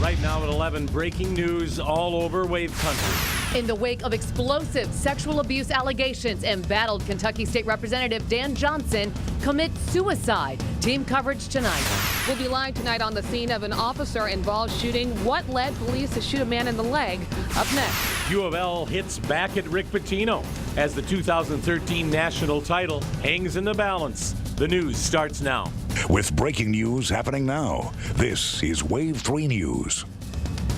Right now at 11, breaking news all over Wave Country. In the wake of explosive sexual abuse allegations, embattled Kentucky State Representative Dan Johnson commits suicide. Team coverage tonight. We'll be live tonight on the scene of an officer-involved shooting. What led police to shoot a man in the leg? Up next. U of L hits back at Rick Pitino as the 2013 national title hangs in the balance. The news starts now. With breaking news happening now, this is Wave 3 News.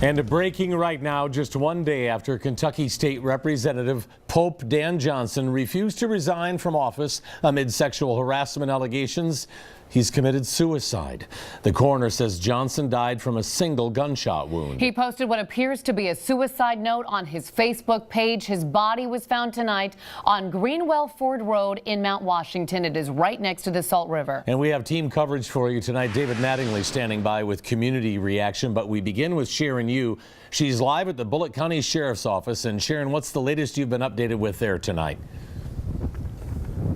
And breaking right now, just one day after Kentucky State Representative Pope Dan Johnson refused to resign from office amid sexual harassment allegations, he's committed suicide. The coroner says Johnson died from a single gunshot wound. He posted what appears to be a suicide note on his Facebook page. His body was found tonight on Greenwell Ford Road in Mount Washington. It is right next to the Salt River. And we have team coverage for you tonight. David Mattingly standing by with community reaction. But we begin with Sharon Yu. She's live at the Bullitt County Sheriff's Office. And Sharon, what's the latest you've been updated with there tonight?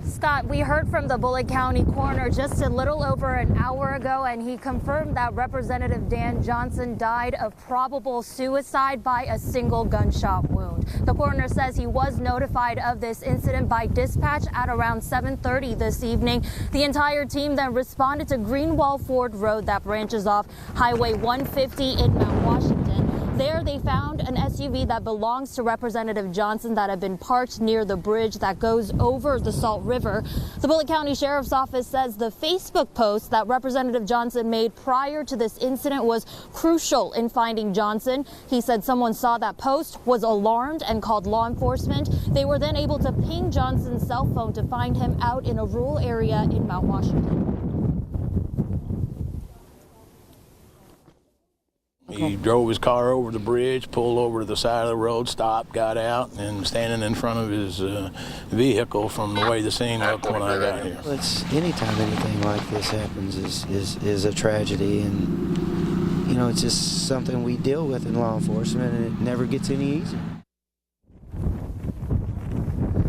Scott, we heard from the Bullitt County coroner just a little over an hour ago, and he confirmed that Representative Dan Johnson died of probable suicide by a single gunshot wound. The coroner says he was notified of this incident by dispatch at around 7:30 this evening. The entire team then responded to Greenwell Ford Road that branches off Highway 150 in Mount Washington. There they found an SUV that belongs to Representative Johnson that had been parked near the bridge that goes over the Salt River. The Bullitt County Sheriff's Office says the Facebook post that Representative Johnson made prior to this incident was crucial in finding Johnson. He said someone saw that post, was alarmed, and called law enforcement. They were then able to ping Johnson's cell phone to find him out in a rural area in Mount Washington. He drove his car over the bridge, pulled over to the side of the road, stopped, got out, and standing in front of his vehicle from the way the scene looked when I got here. It's anytime anything like this happens is a tragedy, and you know, it's just something we deal with in law enforcement, and it never gets any easier.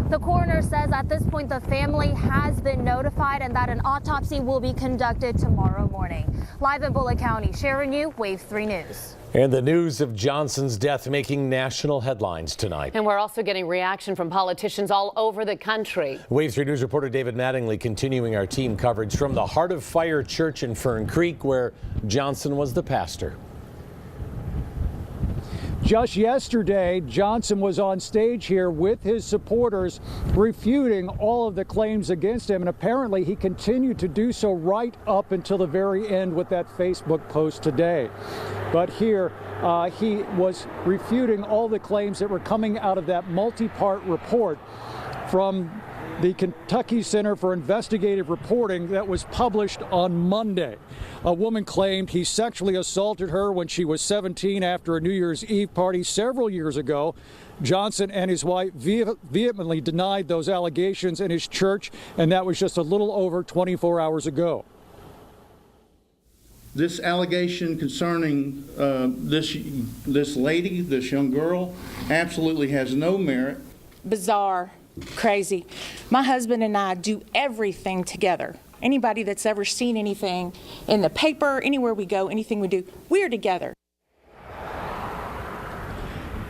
The coroner says at this point the family has been notified and that an autopsy will be conducted tomorrow morning. Live in Bullitt County, Sharon Yu, Wave 3 News. And the news of Johnson's death making national headlines tonight. And we're also getting reaction from politicians all over the country. Wave 3 News reporter David Mattingly continuing our team coverage from the Heart of Fire Church in Fern Creek, where Johnson was the pastor. Just yesterday, Johnson was on stage here with his supporters refuting all of the claims against him, and apparently he continued to do so right up until the very end with that Facebook post today. But here he was refuting all the claims that were coming out of that multi-part report from the Kentucky Center for Investigative Reporting that was published on Monday. A woman claimed he sexually assaulted her when she was 17 after a New Year's Eve party several years ago. Johnson and his wife vehemently denied those allegations in his church, and that was just a little over 24 hours ago. This allegation concerning this lady, this young girl, absolutely has no merit. Bizarre. Crazy. My husband and I do everything together. Anybody that's ever seen anything in the paper, anywhere we go, anything we do, we're together.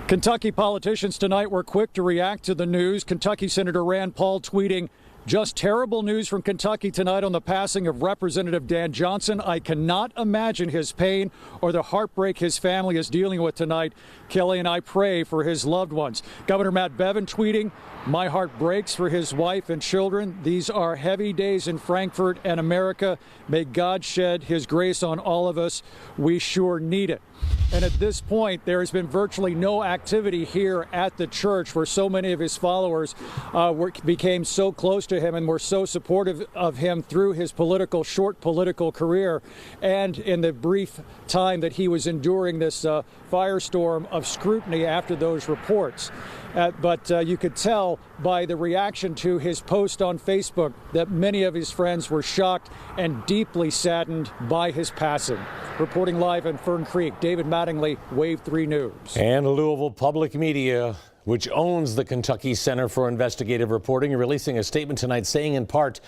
Kentucky politicians tonight were quick to react to the news. Kentucky Senator Rand Paul tweeting, "Just terrible news from Kentucky tonight on the passing of Representative Dan Johnson. I cannot imagine his pain or the heartbreak his family is dealing with tonight. Kelly and I pray for his loved ones." Governor Matt Bevin tweeting, "My heart breaks for his wife and children. These are heavy days in Frankfort and America. May God shed his grace on all of us. We sure need it." And at this point, there has been virtually no activity here at the church, where so many of his followers became so close to him and were so supportive of him through his short political career, and in the brief time that he was enduring this firestorm of scrutiny after those reports. But you could tell by the reaction to his post on Facebook that many of his friends were shocked and deeply saddened by his passing. Reporting live in Fern Creek, David Mattingly, Wave 3 News. And Louisville Public Media, which owns the Kentucky Center for Investigative Reporting, releasing a statement tonight saying in part,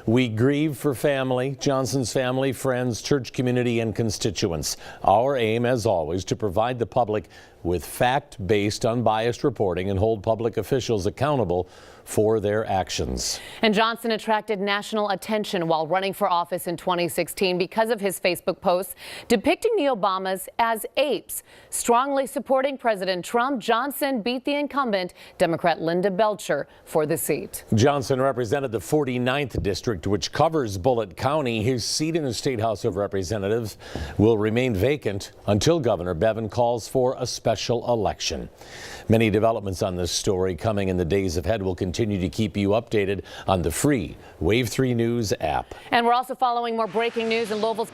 We grieve for family, Johnson's family, friends, church community, and constituents. Our aim, as always, to provide the public with fact-based, unbiased reporting and hold public officials accountable for their actions. And Johnson attracted national attention while running for office in 2016 because of his Facebook posts depicting the Obamas as apes. Strongly supporting President Trump, Johnson beat the incumbent, Democrat Linda Belcher, for the seat. Johnson represented the 49th district, which covers Bullitt County. His seat in the State House of Representatives will remain vacant until Governor Bevin calls for a special election. Many developments on this story coming in the days ahead. Will continue to keep you updated on the free Wave 3 News app. And we're also following more breaking news in Louisville's